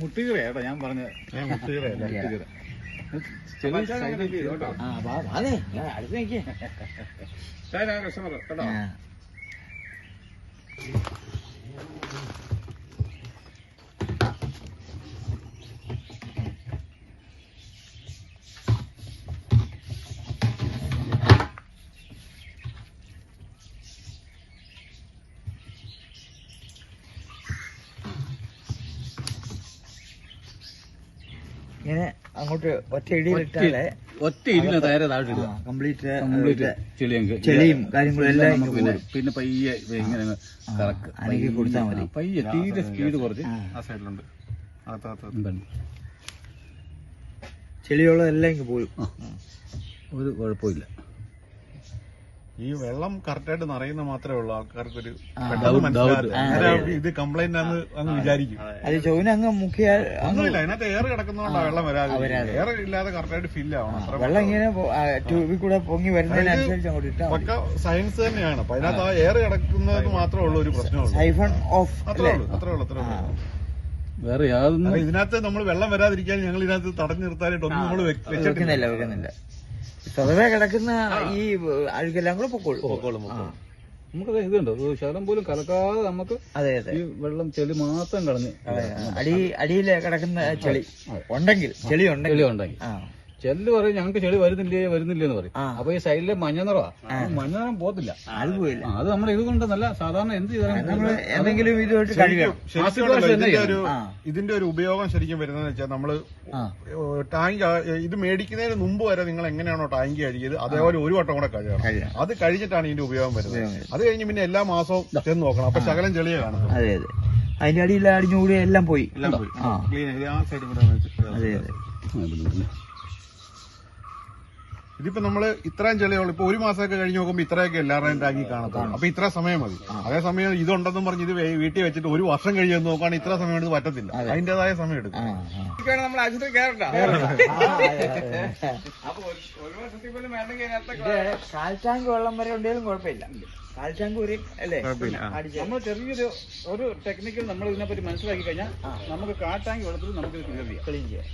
മുട്ടുകീറയാട്ടോ ഞാൻ പറഞ്ഞത്. മുട്ടുകീറയല്ല, മുട്ടുകീറ. അടുത്ത് നിൽക്കേ കസ്റ്റമർ കേട്ടോ. ഇങ്ങനെ അങ്ങോട്ട് ഒറ്റ ഇടിയിലിട്ടാലേ ഒറ്റ ഇടിയിലെ നേരെ താഴെ കംപ്ലീറ്റ് ചെളിയും കാര്യങ്ങളും എല്ലാം പിന്നെ പയ്യെ ഇങ്ങനെ അനക്കി കൊടുത്താൽ മതി. പയ്യെ തീരെ സ്പീഡ് കുറച്ച് ആ സൈഡിലുണ്ട്. ചെളിയുള്ളതെല്ലാം ഇങ്ങ് പോരും. ഒരു കുഴപ്പമില്ല. ഈ വെള്ളം കറക്റ്റായിട്ട് നിറയുന്ന മാത്രമേ ഉള്ളൂ ആൾക്കാർക്കൊരു ഇത് കംപ്ലൈന്റ് ആണെന്ന് അങ്ങ് വിചാരിക്കും. അത് ചോദിന അങ്ങ് മുക്കിയാൽ ഒന്നുമില്ല, അതിനകത്ത് എയർ കിടക്കുന്നതുകൊണ്ടാണ് വെള്ളം വരാതെ. എയർ ഇല്ലാതെ കറക്റ്റായിട്ട് ഫില്ല് ആവണം. വെള്ളം ഇങ്ങനെ ട്യൂബിൽ കൂടെ പൊങ്ങി വരുന്നതിനനുസരിച്ച് അങ്ങോട്ട് ഇട്ടാൽ പക്ക സയൻസ് തന്നെയാണ്. അപ്പൊ അതിനകത്ത് ആ എയർ കിടക്കുന്നത് മാത്രമേ ഉള്ളൂ ഒരു പ്രശ്നമുള്ളൂ. സൈഫൺ ഓഫ് അത്രേ ഉള്ളൂ. വേറെ യാതൊന്നും ഇതിനകത്ത് നമ്മൾ വെള്ളം വരാതിരിക്കാൻ ഞങ്ങൾ ഇതിനകത്ത് തടഞ്ഞു നിർത്താനായിട്ട് ഒന്നും നമ്മൾ വെക്കുന്നില്ല. സ്വതവേ കിടക്കുന്ന ഈ അഴുക്കെല്ലാം കൂടെ പൊക്കോളും. നമുക്കത് ഇതുണ്ട്, ശകലം പോലും കലക്കാതെ നമുക്ക് ഈ വെള്ളം ചെളി മാത്രം കളഞ്ഞ് അടിയിൽ കിടക്കുന്ന ചെളി ഉണ്ടെങ്കിൽ ചെളി ഉണ്ടെങ്കിൽ ചെല്ല് പറയും ഞങ്ങൾക്ക് ചെളി വരുന്നില്ലെന്ന് പറയും. അപ്പൊ ഈ സൈഡിലെ മഞ്ഞ നിറം പോകത്തില്ല. അത് പോയില്ല. അത് നമ്മൾ ഇത് കൊണ്ട് നല്ല സാധാരണ എന്ത് ചെയ്താലും എന്തെങ്കിലും ഇതുമായിട്ട് കഴുകണം. ഇതിന്റെ ഒരു ഉപയോഗം ശരിക്കും വരുന്നതെന്ന് വെച്ചാൽ നമ്മള് ടാങ്ക് ഇത് മേടിക്കുന്നതിന് മുമ്പ് വരെ നിങ്ങൾ എങ്ങനെയാണോ ടാങ്ക് കഴുകിയത് അതേപോലെ ഒരു വട്ടം കൂടെ കഴുകണം. അത് കഴിഞ്ഞിട്ടാണ് ഇതിന്റെ ഉപയോഗം വരുന്നത്. അത് കഴിഞ്ഞ് പിന്നെ എല്ലാ മാസവും ചെന്ന് നോക്കണം. അപ്പൊ ശകലം ചെളിയെ കാണും. അതെ അതിന്റെ അടിയിൽ അടിഞ്ഞുകൂടി എല്ലാം പോയി. അതെ ഇതിപ്പോ നമ്മള് ഇത്രയും ചെളിയുള്ളൂ. ഇപ്പൊ ഒരു മാസമൊക്കെ കഴിഞ്ഞ് നോക്കുമ്പോ ഇത്രയൊക്കെ എല്ലാവരുടെയും ടാങ്കി കാണത്തുള്ളൂ. അപ്പൊ ഇത്ര സമയം മതി. അതേസമയം ഇതുണ്ടെന്നും പറഞ്ഞ് ഇത് വീട്ടിൽ വെച്ചിട്ട് ഒരു വർഷം കഴിയുമെന്ന് നോക്കുകയാണെങ്കിൽ ഇത്ര സമയം എടുത്ത് പറ്റത്തില്ല. അതിന്റേതായ സമയം എടുക്കും. നമ്മൾ ആശുപത്രി കയറണ്ട. കാൽ ടാങ്ക് വെള്ളം വരെ ഉണ്ടെങ്കിലും കുഴപ്പമില്ല. കാൽ ടാങ്ക് വരെ അല്ലേ നമ്മൾ ചെറിയൊരു ഒരു ടെക്നിക്കൽ നമ്മൾ ഇതിനെപ്പറ്റി മനസ്സിലാക്കി കഴിഞ്ഞാൽ നമുക്ക് കാൽ ടാങ്ക് വെള്ളത്തിൽ നമുക്ക് ക്ലീൻ ചെയ്യാം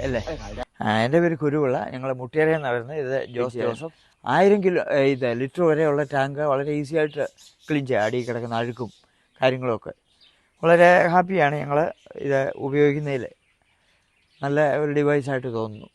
അല്ലേ. എൻ്റെ പേര് കുരുവിള. ഞങ്ങൾ മുട്ടിയറയെന്ന് പറയുന്നത്. ഇത് ജോസഫ്. 1000 ലിറ്റർ വരെയുള്ള ടാങ്ക് വളരെ ഈസി ആയിട്ട് ക്ലീൻ ചെയ്യാം. അടിയിൽ കിടക്കുന്ന അഴുക്കും കാര്യങ്ങളുമൊക്കെ. വളരെ ഹാപ്പിയാണ് ഞങ്ങൾ ഇത് ഉപയോഗിക്കുന്നതിൽ. നല്ല ഒരു ഡിവൈസായിട്ട് തോന്നുന്നു.